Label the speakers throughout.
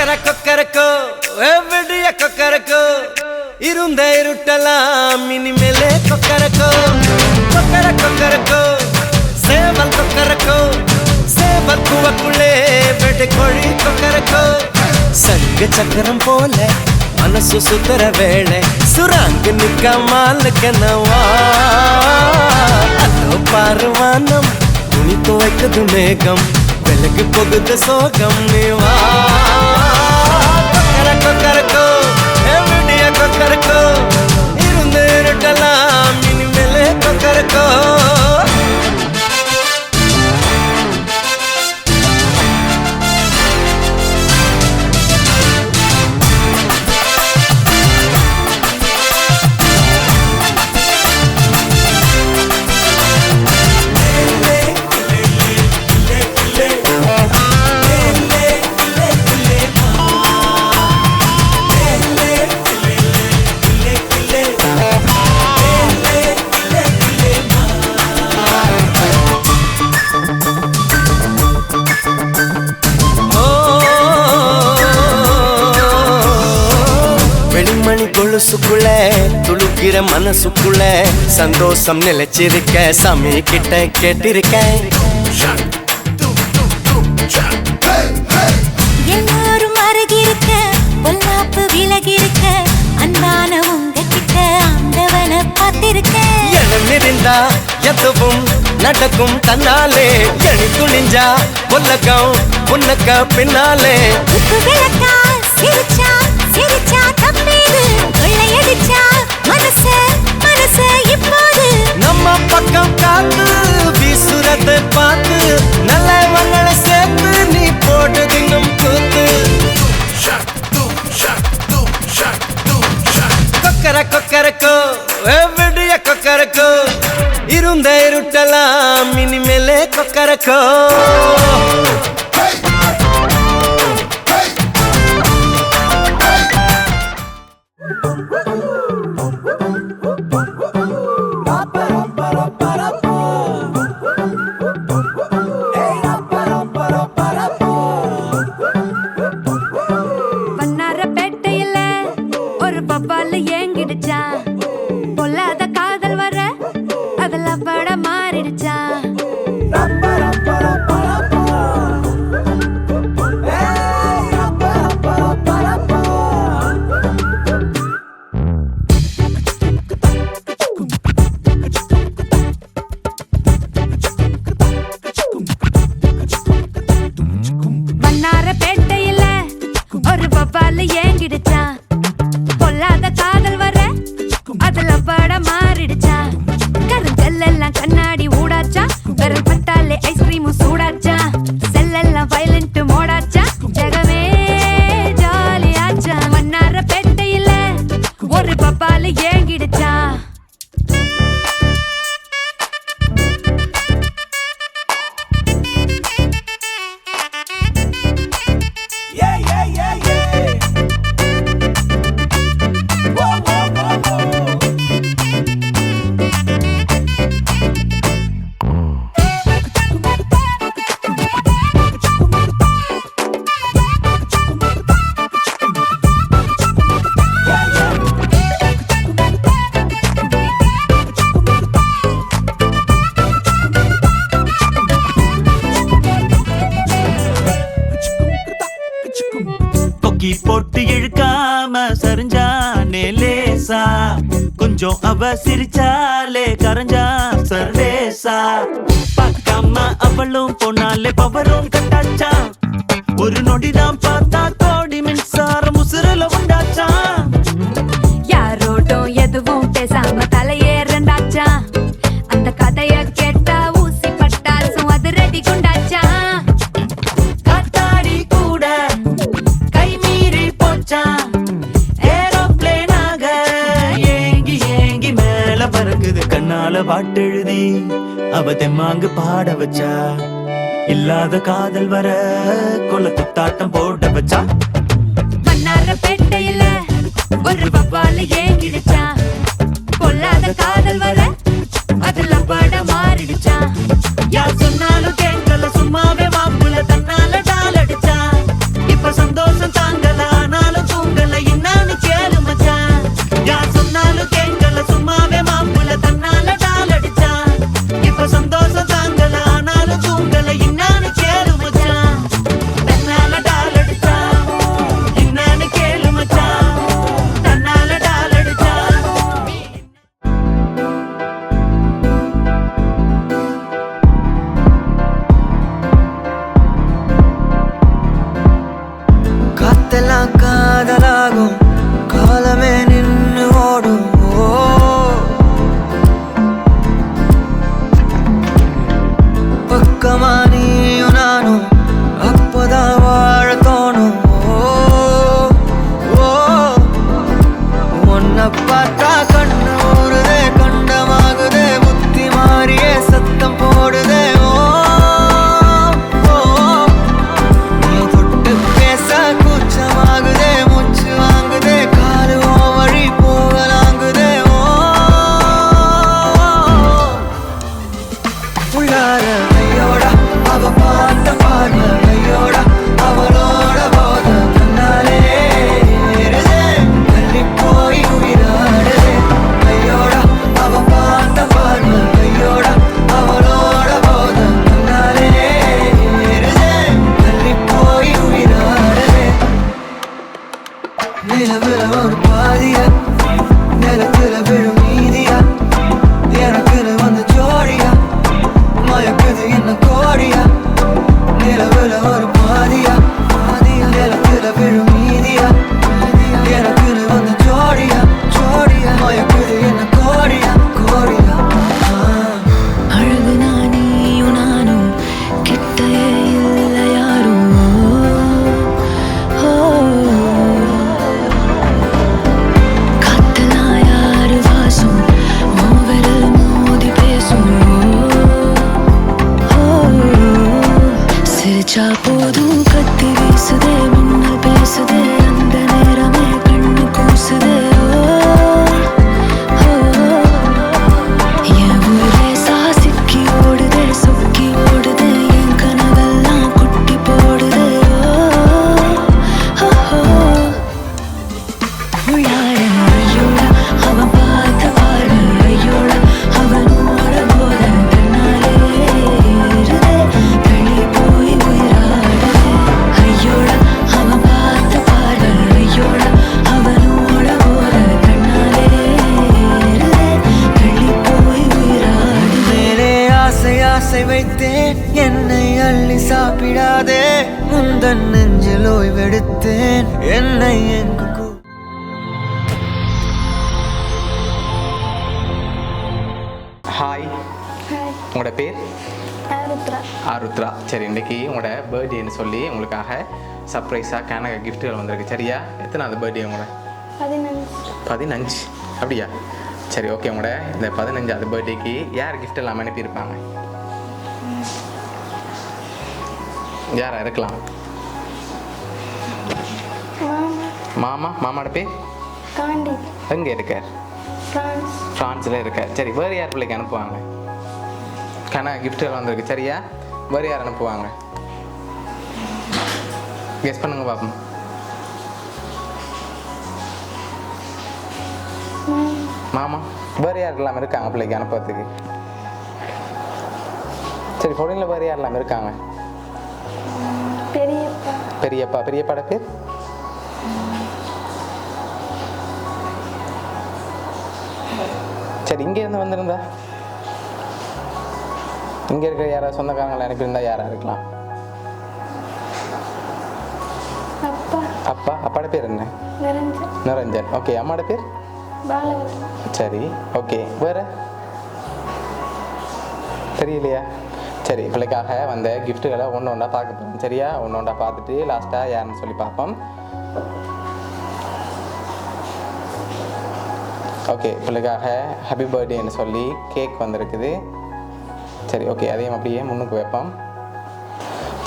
Speaker 1: கொக்கரக்கோ எவ்வடிய கொக்கரக்கோ இருந்த இருட்டலாம் இனிமேலே கொக்கரக்கோ கொக்கரக்கோ சேவல் கொக்கரக்கோ சேவல் கூவக்குள்ளே வெட்டுக்கோழி கொக்கரக்கோ சங்க சக்கரம் போல மனசு சுத்தர வேளை சுராங்கு நிக்காமலுக்கனவா அதோ பார்வானம் துணி துவைக்குது மேகம் வெளுக்கு போகுது சோகம் நீவா கொக்கரக்கோ எவ்வடிய கொக்கரக்கோ இருந்து இருட்டலாம் இனிமேலே கொக்கரக்கோ கொலுசுக்குள்ள துளுக்கிற மனசுக்குள்ள சந்தோஷம் நிலைச்சிருக்க சாமி கிட்ட கேட்டிருக்கேன்
Speaker 2: எல்லாரும் அருகிருக்க பொல்லாப்பு விலகிருக்க அன்பான உங்ககிட்ட ஆண்டவனை பார்த்திருக்கேன்
Speaker 1: எண்ணம் இருந்தா எதுவும் நடக்கும் தன்னாலே எணி துணிஞ்சா உலகம் உனக்க பின்னாலே
Speaker 2: விளக்கா சிரிச்சா சிரிச்சா தம்மீது கொள்ளையடிச்சா மனசு இப்போது
Speaker 1: நம்ம பக்கம் காத்து வீசுறத பார்த்து நல்லவங்களை சேர்த்து நீ போட்டு தின்னும் கூத்து கொக்கரக்கோ எவ்வடிய கொக்கரக்கோ இருந்த இருட்டலாம் இனிமேலே கொக்கரக்கோ
Speaker 2: ஏங்கிடுச்சா பொல்லாத காதல் வர அதுல பட மாறிடுச்சா வண்ணாரப்பேட்டையில ஒரு பப்பால ஏங்கிடுச்சா பொல்லாத காதல் வர அதுல பட மாறிடுச்சா கருங்கல்லாம் கண்ணாடி ஊடாச்சா விரல் பட்டாலே ஐஸ்கிரீமும் சூடாச்சா செல்லெல்லாம் வயலண்ட் மோடாச்சா ஜகமே ஜாலியாச்சா வண்ணாரப்பேட்டையில ஒரு பப்பால ஏங்கிடுச்சா
Speaker 3: போட்டு இழுக்காம சரிஞ்சானே லேசா கொஞ்சம் அவ சிரிச்சாலே கரைஞ்சா சர்வேசா பார்க்காம அவளும் போனாலே பவரும் கட்டாச்சா ஒரு நொடிதான் பார்த்தா கோடி மின்சாரம் உசுரல உண்டாச்சா
Speaker 2: யாரோடும் எதுவும் பேசாம தலையேறண்டாச்சா அந்த கதைய கேட்டா ஊசி பட்டாசும் அது ரெடி கொண்டாச்சா
Speaker 3: காத்தாடி கூட கை மீறி போச்சா ஏரோப்ளேனாக ஏங்கி ஏங்கி மேல பறக்குது கண்ணால பாட்டெழுதி அவ தெம்மாங்கு பாட வச்சா இல்லாத காதல் வர கொல குத்தாட்டம் போட வச்சா
Speaker 2: வண்ணாரப்பேட்டையில ஒரு பப்பால ஏங்கிடுச்சா பொல்லாத காதல் வர அதுல பட மாறிடுச்சா
Speaker 3: யார் சொன்னாலும் கேட்கல சும்மாவே மாப்புல தன்னால டால் அடிச்சா இப்ப சந்தோஷம் தாங்க
Speaker 1: காத்தெல்லாம் காதலாகும் காலமே நின்னு ஓடும் பக்கமா நீயும் நானும் அப்பதான் வாழ தோணும் உன்னை பார்த்தா கண்ணு ஊறுதே கண்டமாகுதே புத்தி மாறியே சத்தம் போடுதே நீ தொட்டு பேச கூச்சமாகுதே மூச்சு வாங்குதே காலு வழி போகலாங்குதே உள்ளார ஐயோடா அவ பார்த்த பார்வை ஐயோடா அவளோட போத கண்ணாலே தள்ளி போய் உயிராடுதே ஐயோடா அவ பார்த்த பார்வை ஐயோடா அவளோட போத கண்ணாலே தள்ளி போய் உயிராடுதே நிலவுல ஒரு பாதியா நிலத்துல விழும் நீதியா எனக்குன்னு வந்த ஜோடியா மயக்குது என்ன கோடியா நிலவுல ஒரு பாதியா நிலத்துல விழும் நீதியா எனக்குன்னு வந்த ஜோடியா மயக்குது என்ன கோடியா
Speaker 4: அழகு நானியும் நானும் கிட்டே இல்லை யாரும் காத்தெல்லாம் யாரு வாசம் விரல் மோதி பேசும் சிரிச்சா போதும் கத்தி வீசுதே மின்னல் பேசுதே அந்த நேரமே கண்ணு கூசுதே என் ஊரே சாசிக்கி ஓடுதே சொக்கி ஓடுதே என் கனவெல்லாம் குட்டி போடுதே உள்ளார ஐயோட அவன் பார்த்த பார்வை ஐயோட அவனோட போத தன்னாலே தள்ளி போய் உயிராடுதே ஐயோட அவன் பார்த்த பார்வை ஐயோட அவனோட போத தன்னாலே தள்ளி போய் உயிராடுதே
Speaker 1: மேலே ஆசை வைத்தேன் என்னை அள்ளி சாப்பிடாதே முந்தன் நெஞ்சில் ஓய்வெடுத்தேன் என்னை எங்கு
Speaker 5: ஹாய், உங்களோட பேர்? ஆருத்ரா. சரி, இன்றைக்கி உங்களோட பர்த்டேன்னு சொல்லி உங்களுக்காக சர்ப்ரைஸாக கனக கிஃப்ட்டுகள் வந்திருக்கு. சரியா? எத்தனாவது பர்த்டே உங்களோட? 15. அப்படியா? சரி, ஓகே. உங்களோட இந்த 15வது பர்த்டேக்கு யார் கிஃப்ட் எல்லாம் அனுப்பியிருப்பாங்க? யாரா இருக்கலாம்? மாமாவோட பேர் எங்கே இருக்கார்? ஃப்ரான்ஸில் இருக்கார். சரி, வேறு யார் பிள்ளைக்கு அனுப்புவாங்க? கிஃப்ட்டுகள் வந்திருக்கு. சரியா? வேறு யார் அனுப்புவாங்க? கெஸ் பண்ணுங்க பாப்போம். மாமா. வேறு யார் இல்லாமல் இருக்காங்க பிள்ளைக்கு அனுப்புறதுக்கு? சரி, பொருளில் வேறு யார் இல்லாமல் இருக்காங்க? பெரியப்பாட பேர்? சரி, இங்கேருந்து வந்திருந்தா இங்கே இருக்கிற யாராவது சொந்தக்காரங்களை அனுப்பியிருந்தா யாராக இருக்கலாம்? அப்பாட பேர் என்ன? நிரஞ்சன். ஓகே. அம்மாட பேர்? சரி, ஓகே. வேற தெரியலையா? சரி, பிள்ளைக்காக வந்த கிஃப்ட்டுகளை ஒன்று ஒன்றா பார்க்க போகிறோம். சரியா? ஒன்று ஒன்றா பார்த்துட்டு லாஸ்ட்டாக யாருன்னு சொல்லி பார்ப்போம். ஓகே, பிள்ளைக்காக ஹாப்பி பர்த்டேன்னு சொல்லி கேக் வந்திருக்குது. சரி, ஓகே. அதையும் அப்படியே முன்னுக்கு வைப்போம்.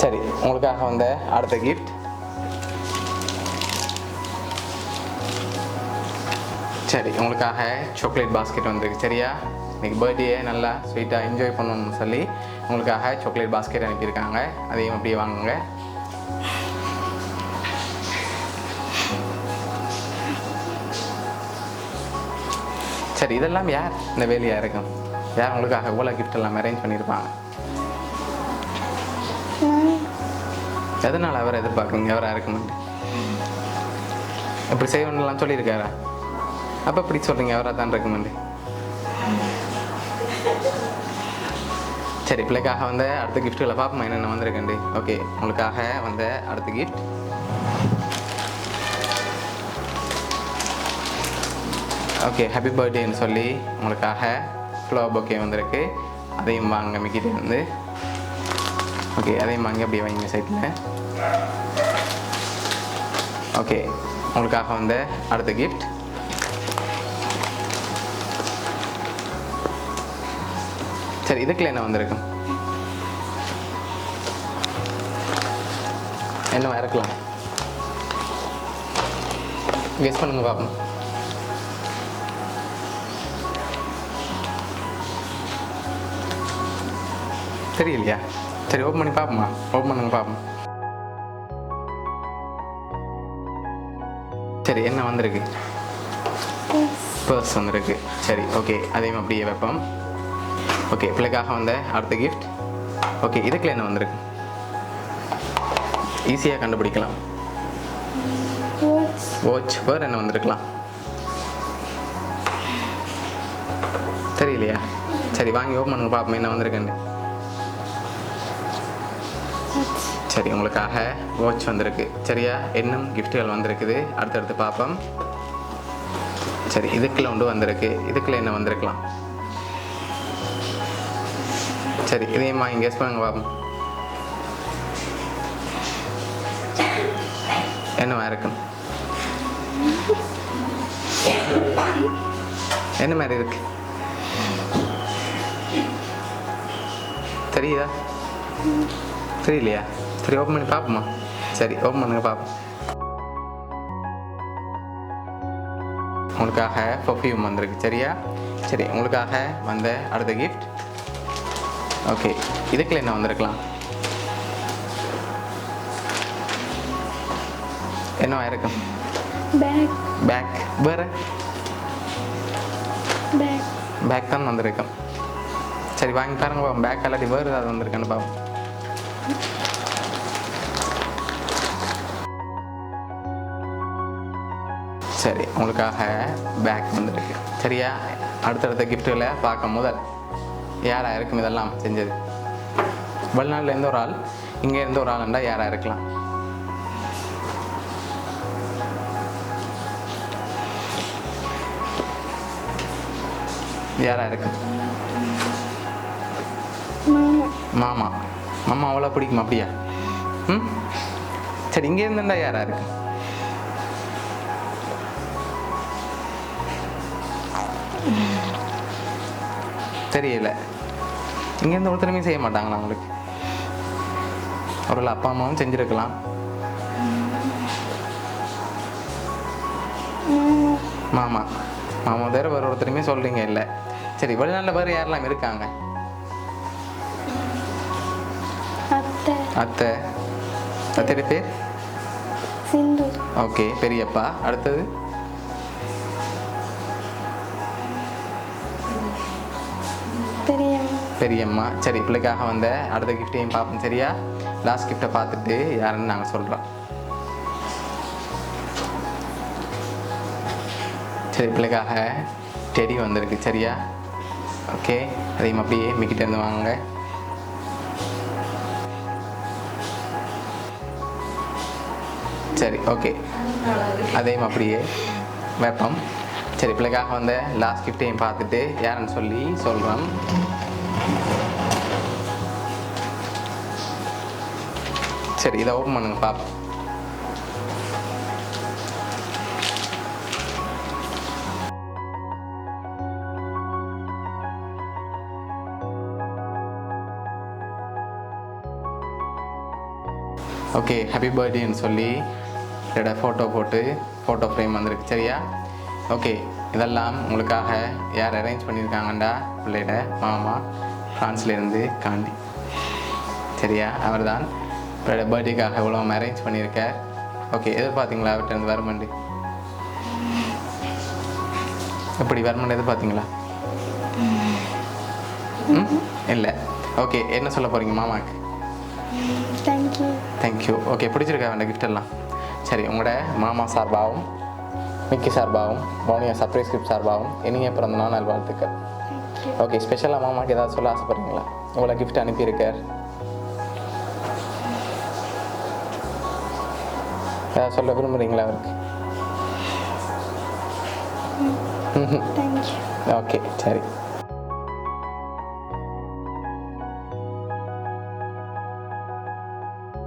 Speaker 5: சரி, உங்களுக்காக வந்த அடுத்த கிஃப்ட். சரி, உங்களுக்காக சாக்லேட் பாஸ்கெட் வந்திருக்கு. சரியா? இன்றைக்கி பர்த்டே நல்லா ஸ்வீட்டாக என்ஜாய் பண்ணணும்னு சொல்லி உங்களுக்காக சாக்லேட் பாஸ்கெட் அனுப்பியிருக்காங்க. அதையும் அப்படியே வாங்குங்க. சரி, இதெல்லாம் யார் இந்த வேலையாக இருக்கும்? யார் உங்களுக்காக இவ்வளோ கிஃப்ட் எல்லாம் அரேஞ்ச் பண்ணியிருப்பாங்க? எதனால் அவரை எதிர்பார்க்குறீங்க? எவராக இருக்குமெண்டு இப்படி செய்யணும்லாம் சொல்லியிருக்காரா? அப்போ இப்படி சொல்கிறீங்க எவராக தான் இருக்குமெண்டு? சரி, பிள்ளைக்காக வந்து அடுத்த கிஃப்ட்டுகளை பார்ப்போமா என்னென்ன வந்திருக்கேன்டி. ஓகே, உங்களுக்காக வந்த அடுத்த கிஃப்ட். ஓகே ஹாப்பி பர்த்டேன்னு சொல்லி உங்களுக்காக ஃப்ளவர் பொக்கே வந்திருக்கு. அதையும் வாங்க மிக்கிட்டே இருந்து. ஓகே அதையும் வாங்கி அப்படியே வாங்க சைட்டில். ஓகே உங்களுக்காக வந்த அடுத்த கிஃப்ட். சரி இதுக்குள்ள என்ன வந்திருக்கு? என்ன இருக்கலாம்? கெஸ் பண்ணுங்க பார்ப்போம். தெரியலையா? சரி ஓப்பன் பண்ணி பார்ப்போமா? ஓப்பன் பண்ணுங்க பார்ப்போம். சரி என்ன வந்திருக்கு? பர்ஸ் வந்திருக்கு. சரி ஓகே அதையும் அப்படியே வைப்போம். ஓகே பிள்ளைக்காக வந்த அடுத்த கிஃப்ட். ஓகே இதுக்குள்ள என்ன வந்திருக்கு? ஈஸியாக கண்டுபிடிக்கலாம். வாட்ச். வேறு என்ன வந்திருக்கலாம்? தெரியலையா? சரி வாங்கி ஓப்பன் பண்ணுங்க பார்ப்போம் என்ன வந்திருக்குன்னு. சரி உங்களுக்காக வாட்ச் வந்திருக்கு. சரியா? இன்னும் கிஃப்ட்டுகள் வந்திருக்குது. அடுத்தடுத்து பார்ப்போம். சரி இதுக்குள்ள ஒன்று வந்திருக்கு. இதுக்குள்ள என்ன வந்திருக்கலாம்? சரி இதையும் வாங்கி கெஸ் பண்ணுங்க பார்ப்போம். என்னவா இருக்கும்? என்ன மாதிரி இருக்கு? தெரியுதா? தெரியலையா? சரி ஓப்பன் பண்ணி பார்ப்போமா? சரி ஓப்பன் பண்ணுங்க பார்ப்போம். உங்களுக்காக பர்ஃப்யூம் வந்திருக்கு. சரியா? சரி உங்களுக்காக வந்த அடுத்த கிஃப்ட். ஓகே இதுக்குள்ள என்ன வந்திருக்கலாம்? என்னவா இருக்கும்? பேக். வேறு பேக் தான் வந்திருக்கும். சரி வாங்கி பாருங்க பாப்போம். பேக் இல்லாட்டி வேறு ஏதாவது வந்திருக்குன்னு பார்ப்போம். சரி உங்களுக்காக பேக் வந்திருக்கு. சரியா? அடுத்தடுத்த கிஃப்ட்டுகளை பார்க்கும் முதல் யாராக இருக்கும் இதெல்லாம் செஞ்சது? வெளிநாட்டில் இருந்து ஒரு ஆள், இங்கே இருந்து ஒரு ஆள்ண்டா யாராக இருக்கலாம்? யாராக இருக்கு? மாமா. மாமா அவ்வளோ பிடிக்குமா? அப்படியா? ம் சரி இங்கே இருந்துண்டா யாராக இருக்கு? தெரியல. இங்கேருந்து ஒருத்தருமே செய்ய மாட்டாங்களா உங்களுக்கு? ஒரு அப்பா அம்மாவும் செஞ்சுருக்கலாம். மாமா வேறு வேறு ஒருத்தருமே சொல்கிறீங்க இல்லை. சரி வெளிநாட்டில் வேறு யாரெல்லாம் இருக்காங்க? அத்தை பேர்? ஓகே பெரியப்பா. அடுத்தது? பெரியம்மா. சரி பிள்ளைக்காக வந்த அடுத்த கிஃப்டையும் பார்ப்போம். சரியா? லாஸ்ட் கிஃப்டை பார்த்துட்டு யாருன்னு நாங்கள் சொல்கிறோம். சரி பிள்ளைக்காக டெடி வந்திருக்கு. சரியா? ஓகே அதையும் அப்படியே மிக்கிட்ட இருந்து வாங்க. சரி ஓகே அதையும் அப்படியே வைப்போம். சரி பிள்ளைக்காக வந்த லாஸ்ட் கிஃப்டையும் பார்த்துட்டு யாருன்னு சொல்லி சொல்கிறோம். சரி இதை ஓப்பன் பண்ணுங்க பார்ப்போம். ஓகே ஹாப்பி பர்த்டேன்னு சொல்லி என்னோட ஃபோட்டோ போட்டு ஃபோட்டோ ஃப்ரேம் வந்திருக்கு. சரியா? ஓகே இதெல்லாம் உங்களுக்காக யார் அரேஞ்ச் பண்ணியிருக்காங்கண்டா பிள்ளையோட மாமா ஃப்ரான்ஸ்லேருந்து காண்டி. சரியா? அவர் தான் பிள்ளையோட பர்த்டேக்காக இவ்வளோ அரேஞ்ச் பண்ணியிருக்கார். ஓகே எதிர்பார்த்தீங்களா அவர்கிட்ட வருமண்டு? எப்படி வருமண்டு எதிர்பார்த்தீங்களா? இல்லை. ஓகே என்ன சொல்ல போகிறீங்க மாமாவுக்கு? தேங்க்யூ. ஓகே பிடிச்சிருக்கா வேண்ட கிஃப்ட் எல்லாம்? சரி உங்களோட மாமா சார்பாகவும் மிக்கி சார்பாகவும் மௌனியா சர்ப்ரைஸ் கிஃப்ட் சார்பாகவும் இனிய பிறந்த நாள் நல்வாழ்த்துக்கள். ஓகே ஸ்பெஷலாக மாமாவுக்கு ஏதாவது சொல்ல ஆசைப்படுறீங்களா? உங்களை கிஃப்ட் அனுப்பியிருக்கார், ஏதாவது சொல்ல விரும்புகிறீங்களா அவருக்கு?
Speaker 6: தேங்க்யூ.
Speaker 5: ஓகே சரி